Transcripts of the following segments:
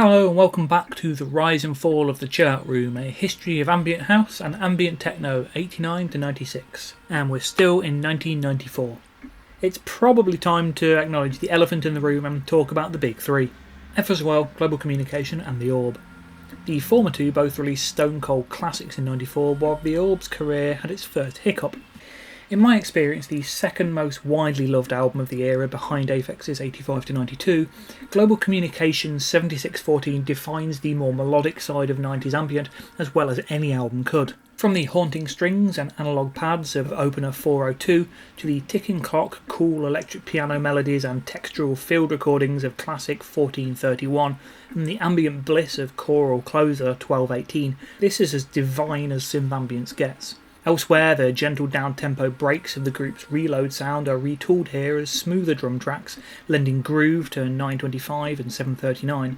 Hello and welcome back to The Rise and Fall of the Chill Out Room, a history of ambient house and ambient techno 89 to 96, and we're still in 1994. It's probably time to acknowledge the elephant in the room and talk about the big three: FSOL, Global Communication and the Orb. The former two both released stone cold classics in 94, while the Orb's career had its first hiccup. In my experience, the second most widely loved album of the era behind Aphex's 85 to 92, Global Communication's 7614 defines the more melodic side of 90s ambient as well as any album could. From the haunting strings and analogue pads of Opener 402 to the ticking clock, cool electric piano melodies and textural field recordings of classic 1431 and the ambient bliss of choral closer 1218, this is as divine as synth ambience gets. Elsewhere, the gentle down-tempo breaks of the group's Reload sound are retooled here as smoother drum tracks, lending groove to 925 and 739,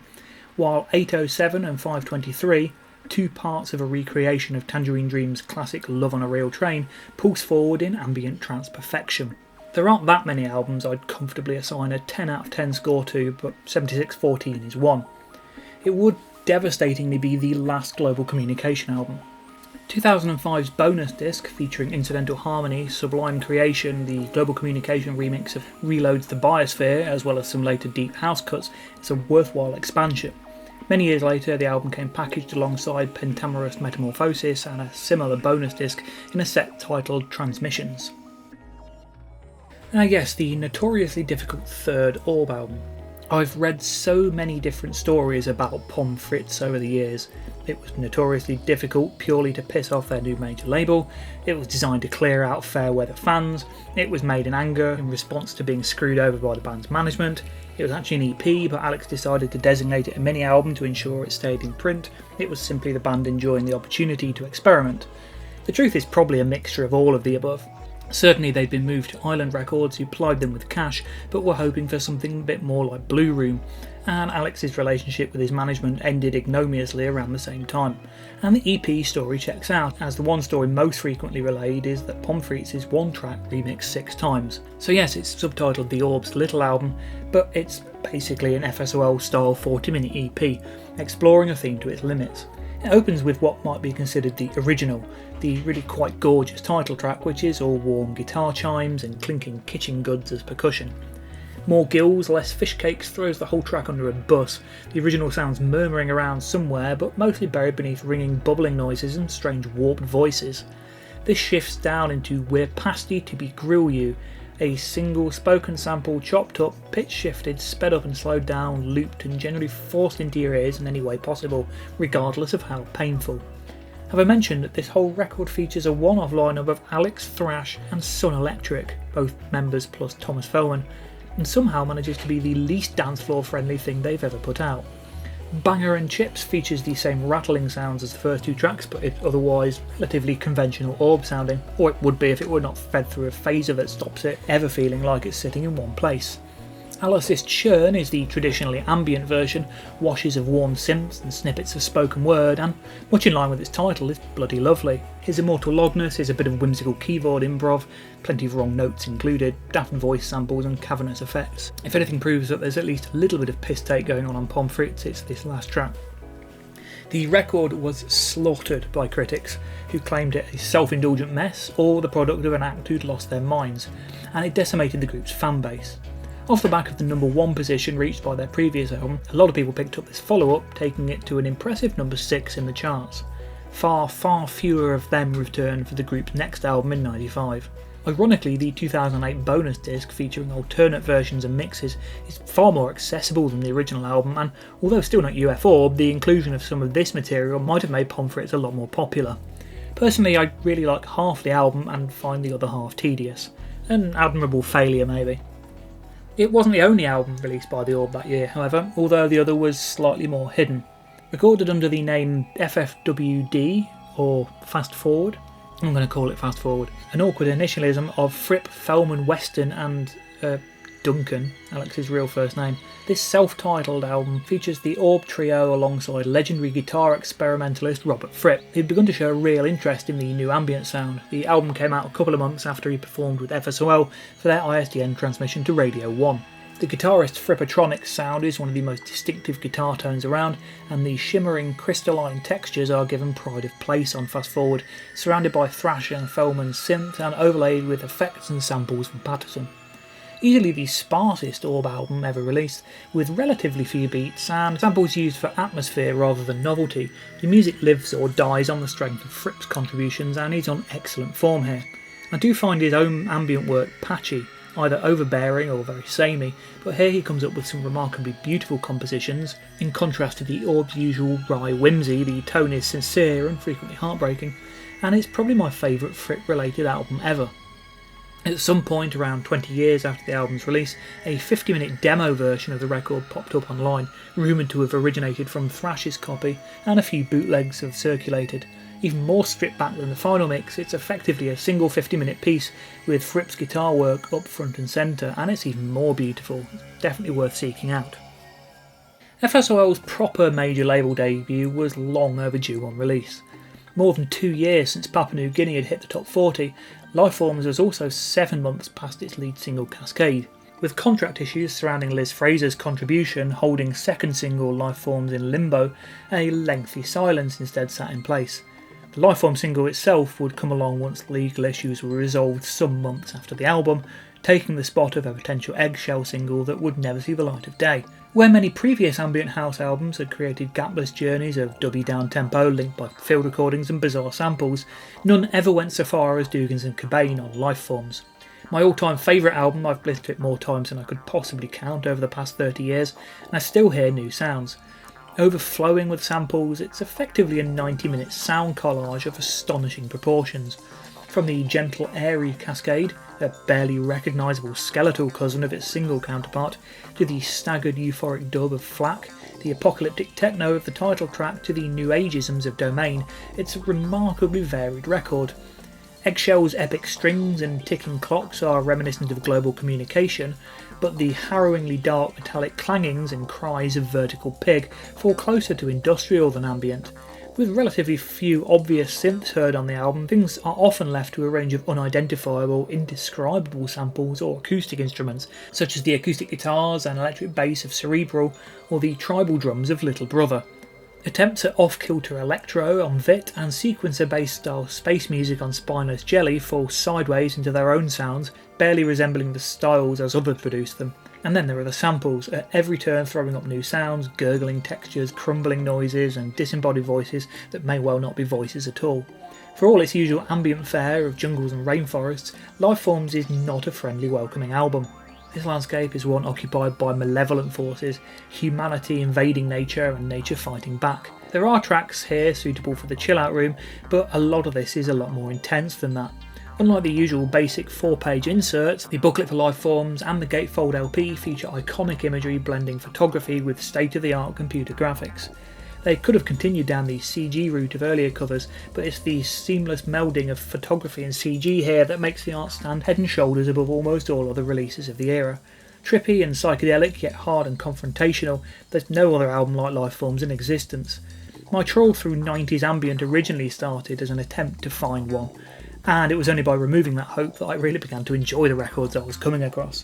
while 807 and 523, two parts of a recreation of Tangerine Dream's classic Love on a Real Train, pulse forward in ambient trance perfection. There aren't that many albums I'd comfortably assign a 10 out of 10 score to, but 7614 is one. It would devastatingly be the last Global Communication album. 2005's bonus disc, featuring incidental harmony, Sublime Creation, the Global Communication remix of Reload's The Biosphere, as well as some later deep house cuts, is a worthwhile expansion. Many years later, the album came packaged alongside Pentamerous Metamorphosis and a similar bonus disc in a set titled Transmissions. Now yes, the notoriously difficult third Orb album. I've read so many different stories about Pomme Fritz over the years. It was notoriously difficult purely to piss off their new major label. It was designed to clear out fair weather fans. It was made in anger in response to being screwed over by the band's management. It was actually an EP, but Alex decided to designate it a mini album to ensure it stayed in print. It was simply the band enjoying the opportunity to experiment. The truth is probably a mixture of all of the above. Certainly they'd been moved to Island Records, who plied them with cash, but were hoping for something a bit more like Blue Room, and Alex's relationship with his management ended ignominiously around the same time. And the EP story checks out, as the one story most frequently relayed is that Pomme Fritz is one track remixed 6 times. So yes, it's subtitled The Orb's Little Album, but it's basically an FSOL style 40-minute EP, exploring a theme to its limits. It opens with what might be considered the original, the really quite gorgeous title track, which is all warm guitar chimes and clinking kitchen goods as percussion. More gills, less fish cakes throws the whole track under a bus. The original sounds murmuring around somewhere, but mostly buried beneath ringing, bubbling noises and strange warped voices. This shifts down into We're Pasty to Be Grill You, a single spoken sample chopped up, pitch shifted, sped up and slowed down, looped and generally forced into your ears in any way possible, regardless of how painful. Have I mentioned that this whole record features a one-off lineup of Alex, Thrash and Sun Electric, both members plus Thomas Feldman, and somehow manages to be the least dance floor friendly thing they've ever put out. Banger and Chips features the same rattling sounds as the first 2 tracks, but it's otherwise relatively conventional Orb sounding, or it would be if it were not fed through a phaser that stops it ever feeling like it's sitting in one place. Alice's Churn is the traditionally ambient version, washes of warm synths and snippets of spoken word, and, much in line with its title, is bloody lovely. His Immortal Logness is a bit of whimsical keyboard improv, plenty of wrong notes included, daft voice samples and cavernous effects. If anything proves that there's at least a little bit of piss take going on Pomme Fritz, it's this last track. The record was slaughtered by critics, who claimed it a self-indulgent mess or the product of an act who'd lost their minds, and it decimated the group's fan base. Off the back of the number 1 position reached by their previous album, a lot of people picked up this follow-up, taking it to an impressive number 6 in the charts. Far fewer of them returned for the group's next album in 95. Ironically, the 2008 bonus disc, featuring alternate versions and mixes, is far more accessible than the original album, and although still not UF Orb, the inclusion of some of this material might have made Pomme Fritz a lot more popular. Personally, I really like half the album and find the other half tedious. An admirable failure, maybe. It wasn't the only album released by the Orb that year, however, although the other was slightly more hidden. Recorded under the name FFWD, or Fast Forward, I'm going to call it Fast Forward, an awkward initialism of Fripp, Fellman, Weston and Duncan, Alex's real first name. This self-titled album features the Orb trio alongside legendary guitar experimentalist Robert Fripp, who'd begun to show a real interest in the new ambient sound. The album came out a couple of months after he performed with FSOL for their ISDN transmission to Radio 1. The guitarist Frippatronic's sound is one of the most distinctive guitar tones around, and the shimmering crystalline textures are given pride of place on Fast Forward, surrounded by Thrasher and Feldman's synth and overlaid with effects and samples from Patterson. Easily the sparsest Orb album ever released, with relatively few beats and samples used for atmosphere rather than novelty, the music lives or dies on the strength of Fripp's contributions, and he's on excellent form here. I do find his own ambient work patchy, either overbearing or very samey, but here he comes up with some remarkably beautiful compositions. In contrast to the Orb's usual wry whimsy, the tone is sincere and frequently heartbreaking, and it's probably my favourite Fripp-related album ever. At some point, around 20 years after the album's release, a 50-minute demo version of the record popped up online, rumoured to have originated from Thrash's copy, and a few bootlegs have circulated. Even more stripped back than the final mix, it's effectively a single 50-minute piece with Fripp's guitar work up front and centre, and it's even more beautiful. It's definitely worth seeking out. FSOL's proper major label debut was long overdue on release. More than 2 years since Papua New Guinea had hit the top 40, Lifeforms was also 7 months past its lead single Cascade, with contract issues surrounding Liz Fraser's contribution holding second single Lifeforms in limbo. A lengthy silence instead sat in place. The Lifeform single itself would come along once legal issues were resolved some months after the album, taking the spot of a potential Eggshell single that would never see the light of day. Where many previous ambient house albums had created gapless journeys of dubby down-tempo linked by field recordings and bizarre samples, none ever went so far as Dugan's and Cobain on Lifeforms. My all-time favourite album, I've listened to it more times than I could possibly count over the past 30 years, and I still hear new sounds. Overflowing with samples, it's effectively a 90-minute sound collage of astonishing proportions. From the gentle, airy Cascade, a barely recognisable skeletal cousin of its single counterpart, to the staggered euphoric dub of Flak, the apocalyptic techno of the title track to the new ageisms of Domain, it's a remarkably varied record. Eggshell's epic strings and ticking clocks are reminiscent of global communication, but the harrowingly dark metallic clangings and cries of Vertical Pig fall closer to industrial than ambient. With relatively few obvious synths heard on the album, things are often left to a range of unidentifiable, indescribable samples or acoustic instruments, such as the acoustic guitars and electric bass of Cerebral, or the tribal drums of Little Brother. Attempts at off-kilter electro on Vit and sequencer-based style space music on Spineless Jelly fall sideways into their own sounds, barely resembling the styles as others produced them. And then there are the samples, at every turn throwing up new sounds, gurgling textures, crumbling noises and disembodied voices that may well not be voices at all. For all its usual ambient fare of jungles and rainforests, Lifeforms is not a friendly, welcoming album. This landscape is one occupied by malevolent forces, humanity invading nature and nature fighting back. There are tracks here suitable for the chill-out room, but a lot of this is a lot more intense than that. Unlike the usual basic 4-page inserts, the booklet for Lifeforms and the Gatefold LP feature iconic imagery blending photography with state-of-the-art computer graphics. They could have continued down the CG route of earlier covers, but it's the seamless melding of photography and CG here that makes the art stand head and shoulders above almost all other releases of the era. Trippy and psychedelic, yet hard and confrontational, there's no other album like Lifeforms in existence. My trawl through 90s ambient originally started as an attempt to find one, and it was only by removing that hope that I really began to enjoy the records I was coming across.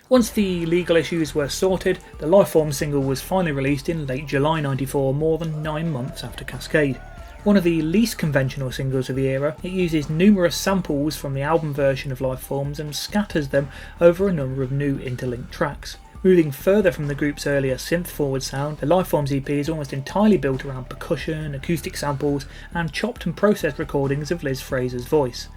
Once the legal issues were sorted, the Lifeforms single was finally released in late July '94, more than 9 months after Cascade. One of the least conventional singles of the era, it uses numerous samples from the album version of Lifeforms and scatters them over a number of new interlinked tracks. Moving further from the group's earlier synth-forward sound, the Lifeforms EP is almost entirely built around percussion, acoustic samples, and chopped and processed recordings of Liz Fraser's voice.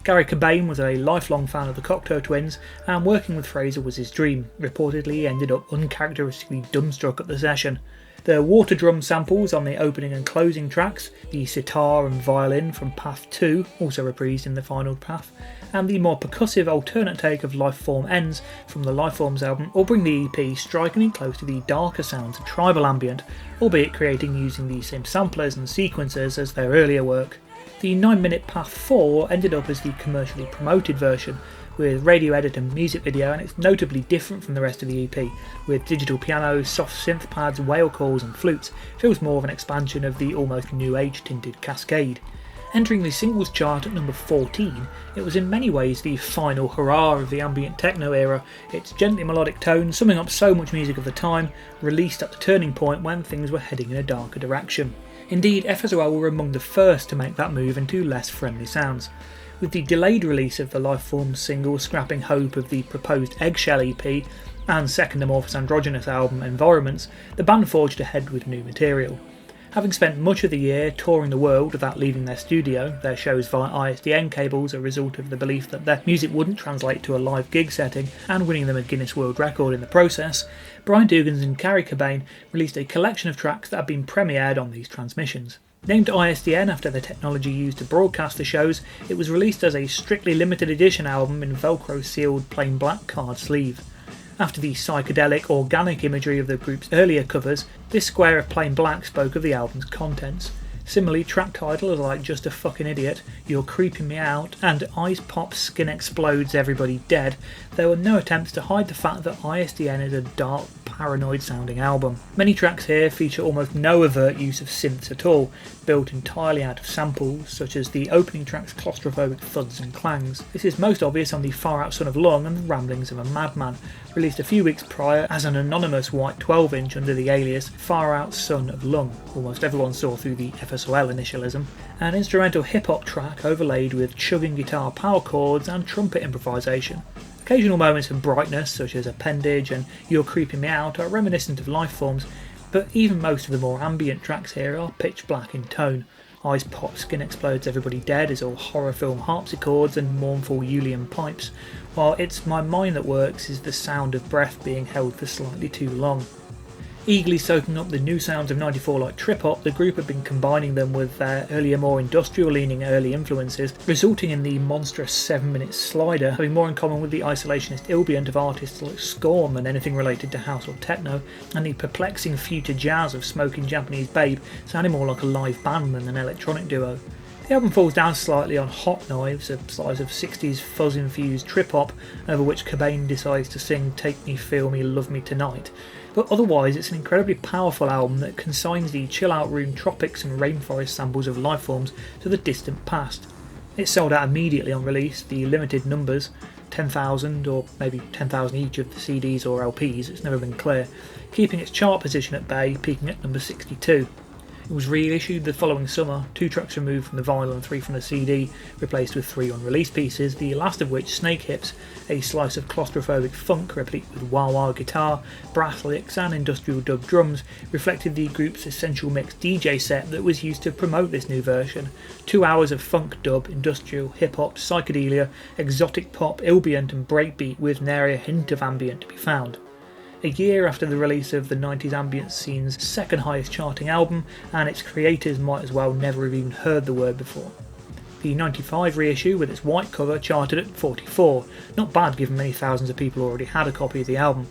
Gary Cobain was a lifelong fan of the Cocteau Twins, and working with Fraser was his dream. Reportedly, he ended up uncharacteristically dumbstruck at the session. The water drum samples on the opening and closing tracks, the sitar and violin from Path 2, also reprised in the final Path, and the more percussive alternate take of Lifeform Ends from the Lifeforms album all bring the EP strikingly close to the darker sounds of tribal ambient, albeit creating using the same samplers and sequencers as their earlier work. The 9-minute Path 4 ended up as the commercially promoted version, with radio edit and music video, and it's notably different from the rest of the EP, with digital piano, soft synth pads, whale calls and flutes. Feels more of an expansion of the almost new age tinted Cascade. Entering the singles chart at number 14, it was in many ways the final hurrah of the ambient techno era. Its gently melodic tones, summing up so much music of the time, released at the turning point when things were heading in a darker direction. Indeed, FSOL were among the first to make that move into less friendly sounds. With the delayed release of the Lifeforms single scrapping hope of the proposed Eggshell EP and second Amorphous Androgynous album Environments, the band forged ahead with new material. Having spent much of the year touring the world without leaving their studio, their shows via ISDN cables a result of the belief that their music wouldn't translate to a live gig setting, and winning them a Guinness World Record in the process, Brian Dugans and Carrie Cobain released a collection of tracks that had been premiered on these transmissions. Named ISDN after the technology used to broadcast the shows, it was released as a strictly limited edition album in Velcro sealed plain black card sleeve. After the psychedelic, organic imagery of the group's earlier covers, this square of plain black spoke of the album's contents. Similarly, track titles like Just a Fucking Idiot, You're Creeping Me Out, and Eyes Pop, Skin Explodes, Everybody Dead, there were no attempts to hide the fact that ISDN is a dark, paranoid sounding album. Many tracks here feature almost no overt use of synths at all, built entirely out of samples, such as the opening track's claustrophobic thuds and clangs. This is most obvious on the Far Out Son of Lung and the Ramblings of a Madman, released a few weeks prior as an anonymous white 12-inch under the alias Far Out Son of Lung, almost everyone saw through the FSOL initialism, an instrumental hip-hop track overlaid with chugging guitar power chords and trumpet improvisation. Occasional moments of brightness, such as Appendage and You're Creeping Me Out, are reminiscent of Lifeforms, but even most of the more ambient tracks here are pitch black in tone. Eyes Pop, Skin Explodes, Everybody Dead is all horror film harpsichords and mournful Uilleann pipes, while It's My Mind That Works is the sound of breath being held for slightly too long. Eagerly soaking up the new sounds of 94 like trip-hop, the group had been combining them with their earlier more industrial-leaning early influences, resulting in the monstrous 7-minute slider having more in common with the isolationist ambient of artists like Scorn than anything related to house or techno, and the perplexing future jazz of Smoking Japanese Babe sounding more like a live band than an electronic duo. The album falls down slightly on Hot Knives, a slice of 60s fuzz-infused trip-hop over which Cobain decides to sing Take Me, Feel Me, Love Me Tonight, but otherwise it's an incredibly powerful album that consigns the chill-out room tropics and rainforest samples of Lifeforms to the distant past. It sold out immediately on release, the limited numbers, 10,000 or maybe 10,000 each of the CDs or LPs, it's never been clear, keeping its chart position at bay, peaking at number 62. It was reissued the following summer, 2 tracks removed from the vinyl and 3 from the CD, replaced with 3 unreleased pieces, the last of which, Snake Hips, a slice of claustrophobic funk replete with wah-wah guitar, brass licks and industrial dub drums, reflected the group's Essential Mix DJ set that was used to promote this new version. 2 hours of funk dub, industrial, hip-hop, psychedelia, exotic pop, ambient and breakbeat with nary a hint of ambient to be found. A year after the release of the 90s ambient scene's second highest charting album, and its creators might as well never have even heard the word before. The 95 reissue with its white cover charted at 44, not bad given many thousands of people already had a copy of the album.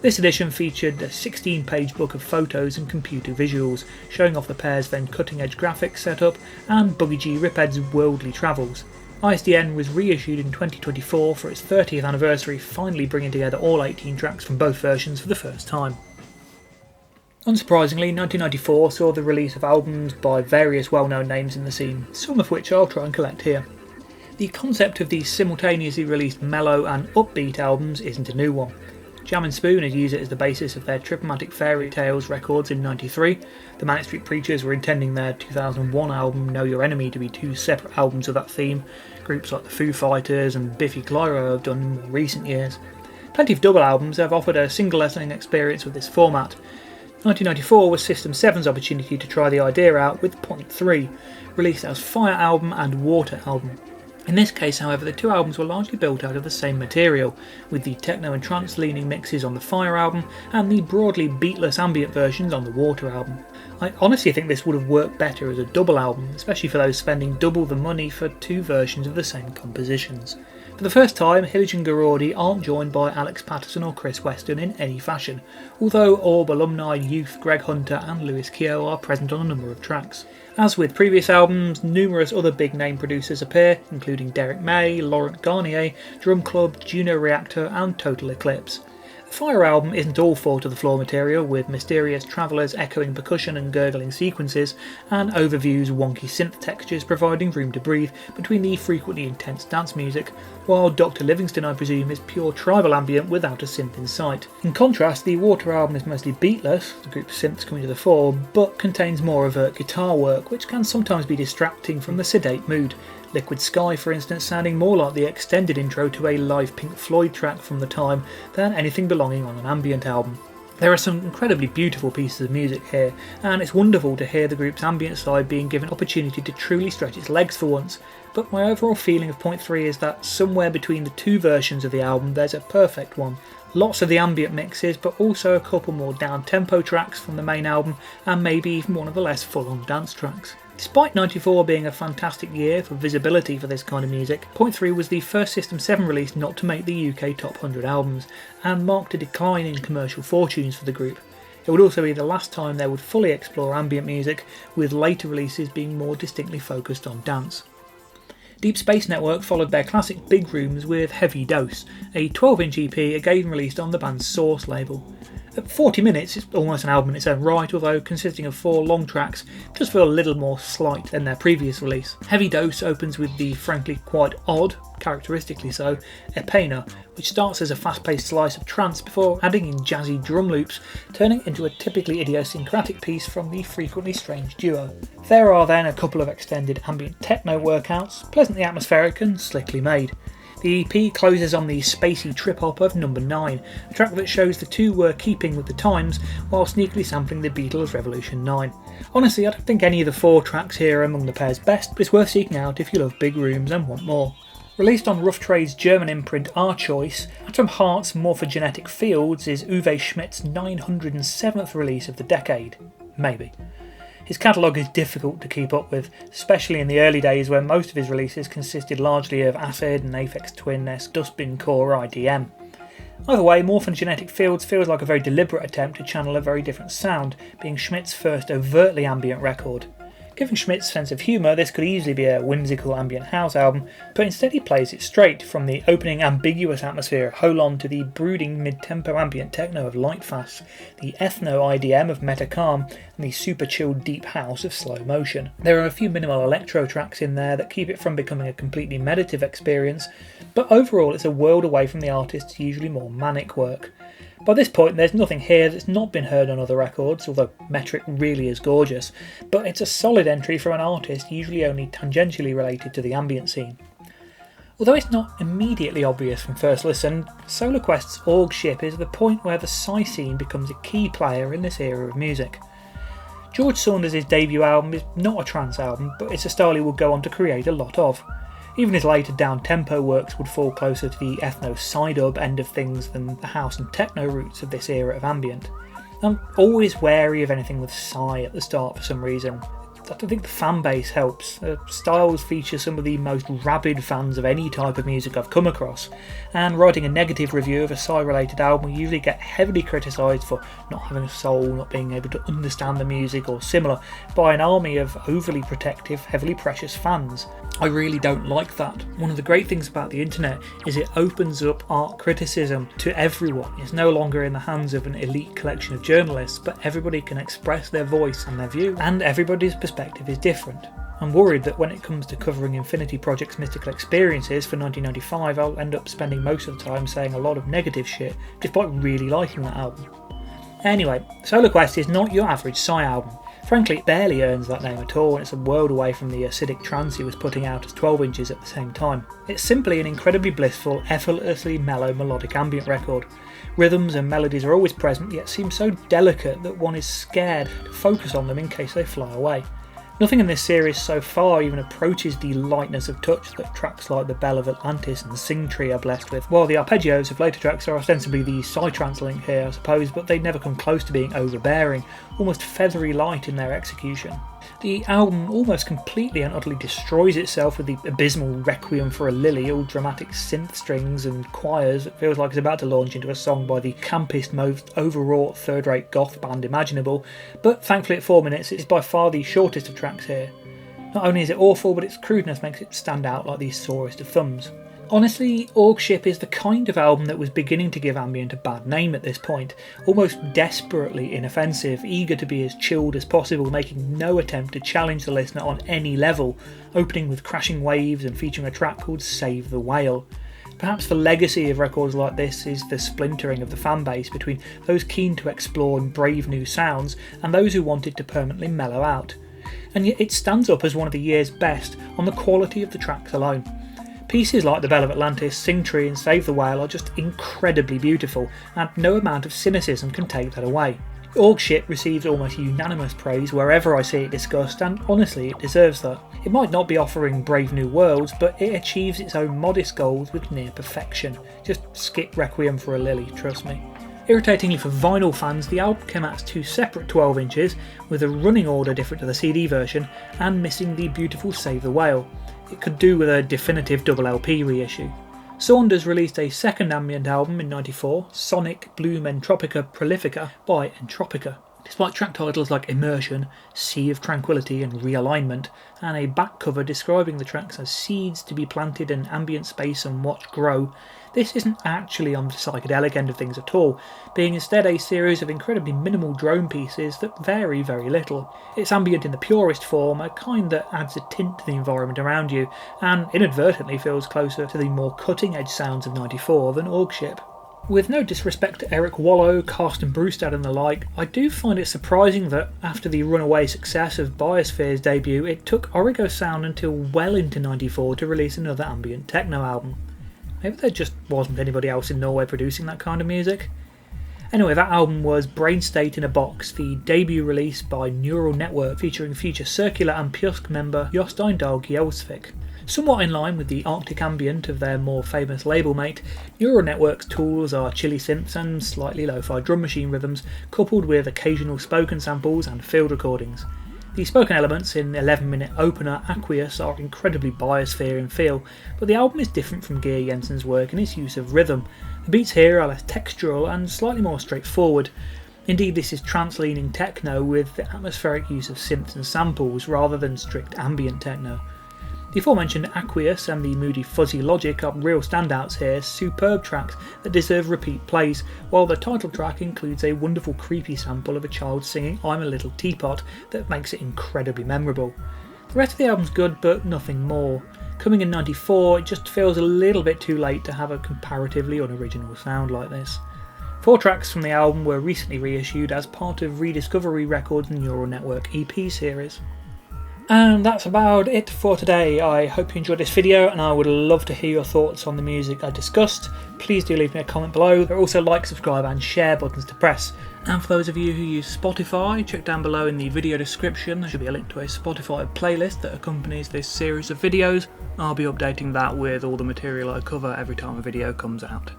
This edition featured a 16-page book of photos and computer visuals, showing off the pair's then cutting-edge graphics setup and Buggy G Riphead's worldly travels. ISDN was reissued in 2024 for its 30th anniversary, finally bringing together all 18 tracks from both versions for the first time. Unsurprisingly, 1994 saw the release of albums by various well-known names in the scene, some of which I'll try and collect here. The concept of these simultaneously released mellow and upbeat albums isn't a new one. Jam and Spoon had used it as the basis of their Tripomatic Fairy Tales records in '93. The Manic Street Preachers were intending their 2001 album Know Your Enemy to be 2 separate albums of that theme. Groups like the Foo Fighters and Biffy Clyro have done in more recent years. Plenty of double albums have offered a single listening experience with this format. 1994 was System 7's opportunity to try the idea out with Point 3, released as Fire Album and Water Album. In this case, however, the 2 albums were largely built out of the same material, with the techno and trance leaning mixes on the Fire album and the broadly beatless ambient versions on the Water album. I honestly think this would have worked better as a double album, especially for those spending double the money for 2 versions of the same compositions. For the first time, Hillage and Garaudy aren't joined by Alex Patterson or Chris Weston in any fashion, although Orb alumni Youth, Greg Hunter and Lewis Keogh are present on a number of tracks. As with previous albums, numerous other big-name producers appear, including Derek May, Laurent Garnier, Drum Club, Juno Reactor and Total Eclipse. The Fire album isn't all fall to the floor material, with mysterious travellers echoing percussion and gurgling sequences, and Overview's wonky synth textures providing room to breathe between the frequently intense dance music, while Dr. Livingston, I presume, is pure tribal ambient without a synth in sight. In contrast, the Water album is mostly beatless, the group's synths coming to the fore, but contains more overt guitar work, which can sometimes be distracting from the sedate mood. Liquid Sky, for instance, sounding more like the extended intro to a live Pink Floyd track from the time than anything belonging on an ambient album. There are some incredibly beautiful pieces of music here, and it's wonderful to hear the group's ambient side being given opportunity to truly stretch its legs for once, but my overall feeling of Point 3 is that somewhere between the two versions of the album there's a perfect one. Lots of the ambient mixes, but also a couple more down-tempo tracks from the main album, and maybe even one of the less full-on dance tracks. Despite 94 being a fantastic year for visibility for this kind of music, Point 3 was the first System 7 release not to make the UK Top 100 albums, and marked a decline in commercial fortunes for the group. It would also be the last time they would fully explore ambient music, with later releases being more distinctly focused on dance. Deep Space Network followed their classic Big Rooms with Heavy Dose, a 12-inch EP again released on the band's Source label. At 40 minutes, it's almost an album in its own right, although consisting of 4 long tracks, just feel a little more slight than their previous release. Heavy Dose opens with the frankly quite odd, characteristically so, Epena, which starts as a fast-paced slice of trance before adding in jazzy drum loops, turning into a typically idiosyncratic piece from the frequently strange duo. There are then a couple of extended ambient techno workouts, pleasantly atmospheric and slickly made. The EP closes on the spacey trip-hop of Number 9, a track that shows the two were keeping with the times while sneakily sampling the Beatles' Revolution 9. Honestly, I don't think any of the 4 tracks here are among the pair's best, but it's worth seeking out if you love big rooms and want more. Released on Rough Trade's German imprint Our Choice, Atom Heart's Morphogenetic Fields is Uwe Schmidt's 907th release of the decade. Maybe. His catalogue is difficult to keep up with, especially in the early days when most of his releases consisted largely of acid and Aphex Twin-esque dustbin core IDM. Either way, Morphogenetic Fields feels like a very deliberate attempt to channel a very different sound, being Schmidt's first overtly ambient record. Given Schmidt's sense of humour, this could easily be a whimsical ambient house album, but instead he plays it straight, from the opening ambiguous atmosphere of Holon to the brooding mid-tempo ambient techno of Lightfast, the ethno-IDM of Metacalm, and the super chilled deep house of Slow Motion. There are a few minimal electro tracks in there that keep it from becoming a completely meditative experience, but overall it's a world away from the artist's usually more manic work. By this point there's nothing here that's not been heard on other records, although Metric really is gorgeous, but it's a solid entry from an artist usually only tangentially related to the ambient scene. Although it's not immediately obvious from first listen, Solar Quest's Orgship is the point where the Psy scene becomes a key player in this era of music. George Saunders' debut album is not a trance album, but it's a style he would go on to create a lot of. Even his later down-tempo works would fall closer to the ethno-psydub end of things than the house and techno roots of this era of ambient. I'm always wary of anything with Psy at the start for some reason. I don't think the fan base helps. Styles feature some of the most rabid fans of any type of music I've come across, and writing a negative review of a Psy-related album will usually get heavily criticised for not having a soul, not being able to understand the music or similar, by an army of overly protective, heavily precious fans. I really don't like that. One of the great things about the internet is it opens up art criticism to everyone. It's no longer in the hands of an elite collection of journalists, but everybody can express their voice and their view, and everybody's perspective is different. I'm worried that when it comes to covering Infinity Project's mystical experiences for 1995, I'll end up spending most of the time saying a lot of negative shit, despite really liking that album. Anyway, Solar Quest is not your average Psy album. Frankly, it barely earns that name at all, and it's a world away from the acidic trance he was putting out as 12 inches at the same time. It's simply an incredibly blissful, effortlessly mellow melodic ambient record. Rhythms and melodies are always present, yet seem so delicate that one is scared to focus on them in case they fly away. Nothing in this series so far even approaches the lightness of touch that tracks like The Bell of Atlantis and Sing Tree are blessed with, while the arpeggios of later tracks are ostensibly the psytrance link here, I suppose, but they never come close to being overbearing, almost feathery light in their execution. The album almost completely and utterly destroys itself with the abysmal Requiem for a Lily, all dramatic synth strings and choirs that feels like it's about to launch into a song by the campest, most overwrought third-rate goth band imaginable, but thankfully at 4 minutes it's by far the shortest of tracks here. Not only is it awful, but its crudeness makes it stand out like the sorest of thumbs. Honestly, Orgship is the kind of album that was beginning to give ambient a bad name at this point, almost desperately inoffensive, eager to be as chilled as possible, making no attempt to challenge the listener on any level, opening with crashing waves and featuring a track called Save the Whale. Perhaps the legacy of records like this is the splintering of the fanbase between those keen to explore and brave new sounds and those who wanted to permanently mellow out. And yet it stands up as one of the year's best on the quality of the tracks alone. Pieces like The Bell of Atlantis, Sing Tree and Save the Whale are just incredibly beautiful, and no amount of cynicism can take that away. Orgship receives almost unanimous praise wherever I see it discussed, and honestly it deserves that. It might not be offering brave new worlds, but it achieves its own modest goals with near perfection. Just skip Requiem for a Lily, trust me. Irritatingly for vinyl fans, the album came out as 2 separate 12 inches, with a running order different to the CD version, and missing the beautiful Save the Whale. It could do with a definitive double LP reissue. Saunders released a second ambient album in '94, Sonic Bloom Entropica Prolifica by Entropica. Despite track titles like Immersion, Sea of Tranquility and Realignment, and a back cover describing the tracks as seeds to be planted in ambient space and watched grow, this isn't actually on the psychedelic end of things at all, being instead a series of incredibly minimal drone pieces that vary very little. It's ambient in the purest form, a kind that adds a tint to the environment around you, and inadvertently feels closer to the more cutting-edge sounds of '94 than Orgship. With no disrespect to Eric Wallow, Carsten Brustad and the like, I do find it surprising that, after the runaway success of Biosphere's debut, it took Origo Sound until well into '94 to release another ambient techno album. Maybe there just wasn't anybody else in Norway producing that kind of music. Anyway, that album was Brain State in a Box, the debut release by Neural Network featuring future Circular and Pjusk member Jostein Dahl Gjelsvik. Somewhat in line with the Arctic ambient of their more famous label mate, Neural Network's tools are chilly synths and slightly lo-fi drum machine rhythms, coupled with occasional spoken samples and field recordings. The spoken elements in 11-minute opener Aqueous are incredibly Biosphere in feel, but the album is different from Geir Jensen's work in its use of rhythm. The beats here are less textural and slightly more straightforward. Indeed, this is trance-leaning techno with the atmospheric use of synths and samples rather than strict ambient techno. The aforementioned Aqueous and the moody Fuzzy Logic are real standouts here, superb tracks that deserve repeat plays, while the title track includes a wonderful creepy sample of a child singing I'm a Little Teapot that makes it incredibly memorable. The rest of the album's good, but nothing more. Coming in '94, it just feels a little bit too late to have a comparatively unoriginal sound like this. 4 tracks from the album were recently reissued as part of Rediscovery Records' Neural Network EP series. And that's about it for today. I hope you enjoyed this video, and I would love to hear your thoughts on the music I discussed. Please do leave me a comment below. There are also like, subscribe and share buttons to press. And for those of you who use Spotify, check down below in the video description. There should be a link to a Spotify playlist that accompanies this series of videos. I'll be updating that with all the material I cover every time a video comes out.